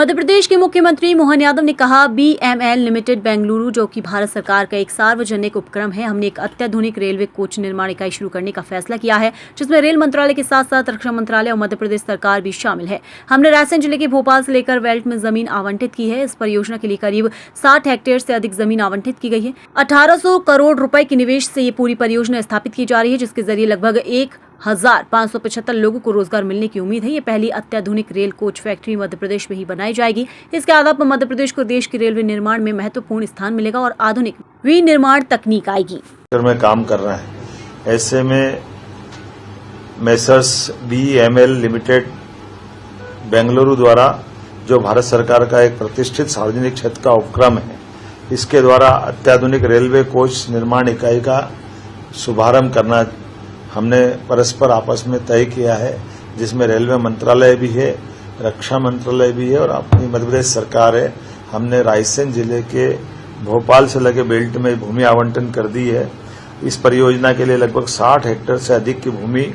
मध्य प्रदेश के मुख्यमंत्री मोहन यादव ने कहा, BML लिमिटेड बेंगलुरु, जो कि भारत सरकार का एक सार्वजनिक उपक्रम है, हमने एक अत्याधुनिक रेलवे कोच निर्माण इकाई शुरू करने का फैसला किया है, जिसमें रेल मंत्रालय के साथ साथ रक्षा मंत्रालय और मध्य प्रदेश सरकार भी शामिल है। हमने रायसेन जिले के भोपाल से लेकर वेल्ट में जमीन आवंटित की है। इस परियोजना के लिए करीब 60 हेक्टेयर से अधिक जमीन आवंटित की गई है। 1800 करोड़ रुपए के निवेश से ये पूरी परियोजना स्थापित की जा रही है, जिसके जरिए लगभग 1575 लोगों को रोजगार मिलने की उम्मीद है। ये पहली अत्याधुनिक rail coach factory Madhya Pradesh में ही बनाई जाएगी। इसके आधार पर मध्य प्रदेश को देश के रेलवे निर्माण में महत्वपूर्ण स्थान मिलेगा और आधुनिक विनिर्माण तकनीक आएगी। में काम कर रहे हैं, ऐसे में मेसर्स BML लिमिटेड बेंगलुरु द्वारा, जो भारत सरकार का एक प्रतिष्ठित सार्वजनिक क्षेत्र का उपक्रम है, इसके द्वारा अत्याधुनिक रेलवे कोच निर्माण इकाई का शुभारंभ करना हमने परस्पर आपस में तय किया है, जिसमें रेलवे मंत्रालय भी है, रक्षा मंत्रालय भी है और अपनी मध्य प्रदेश सरकार है। हमने रायसेन जिले के भोपाल से लगे बेल्ट में भूमि आवंटन कर दी है। इस परियोजना के लिए लगभग 60 हेक्टेयर से अधिक की भूमि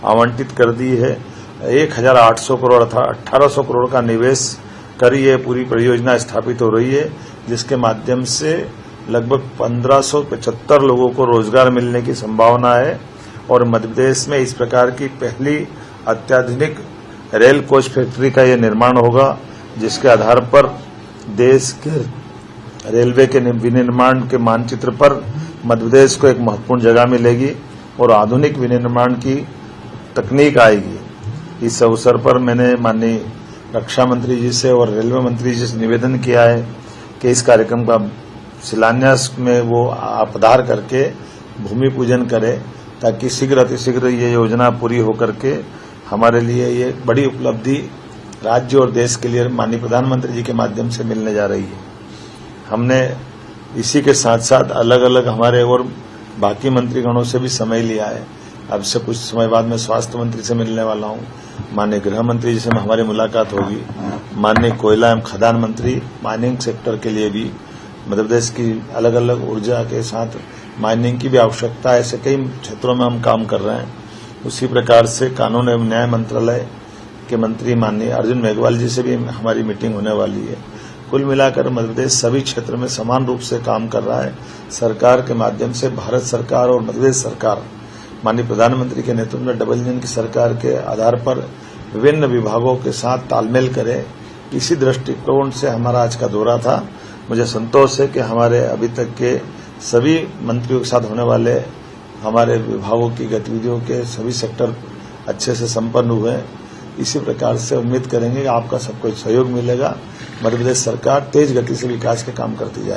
आवंटित कर दी है। 1800 करोड़ अर्थात 1800 करोड़ का निवेश कर ये पूरी परियोजना स्थापित हो रही है, जिसके माध्यम से लगभग 1575 लोगों को रोजगार मिलने की संभावना है और मध्य प्रदेश में इस प्रकार की पहली अत्याधुनिक रेल कोच फैक्ट्री का यह निर्माण होगा, जिसके आधार पर देश के रेलवे के विनिर्माण के मानचित्र पर मध्य प्रदेश को एक महत्वपूर्ण जगह मिलेगी और आधुनिक विनिर्माण की तकनीक आएगी। इस अवसर पर मैंने माननीय रक्षा मंत्री जी से और रेलवे मंत्री जी से निवेदन किया है कि इस कार्यक्रम का शिलान्यास में वो पधार करके भूमि पूजन करें, ताकि शीघ्र अतिशीघ्र ये योजना पूरी होकर के हमारे लिए ये बड़ी उपलब्धि राज्य और देश के लिए माननीय प्रधानमंत्री जी के माध्यम से मिलने जा रही है। हमने इसी के साथ साथ अलग अलग हमारे और बाकी मंत्रीगणों से भी समय लिया है। अब से कुछ समय बाद मैं स्वास्थ्य मंत्री से मिलने वाला हूँ, माननीय गृह मंत्री जी से हमारी मुलाकात होगी, माननीय कोयला एवं खदान मंत्री, माइनिंग सेक्टर के लिए भी मध्य प्रदेश की अलग अलग ऊर्जा के साथ माइनिंग की भी आवश्यकता है, ऐसे कई क्षेत्रों में हम काम कर रहे हैं। उसी प्रकार से कानून एवं न्याय मंत्रालय के मंत्री माननीय अर्जुन मेघवाल जी से भी हमारी मीटिंग होने वाली है। कुल मिलाकर मध्य प्रदेश सभी क्षेत्र में समान रूप से काम कर रहा है। सरकार के माध्यम से भारत सरकार और मध्य प्रदेश सरकार माननीय प्रधानमंत्री के नेतृत्व में डबल इंजन की सरकार के आधार पर विभिन्न विभागों के साथ तालमेल करे, इसी दृष्टिकोण से हमारा आज का दौरा था। मुझे संतोष है कि हमारे अभी तक के सभी मंत्रियों के साथ होने वाले हमारे विभागों की गतिविधियों के सभी सेक्टर अच्छे से संपन्न हुए। इसी प्रकार से उम्मीद करेंगे कि आपका सबको सहयोग मिलेगा। मध्य प्रदेश सरकार तेज गति से विकास के काम करती जाएगी।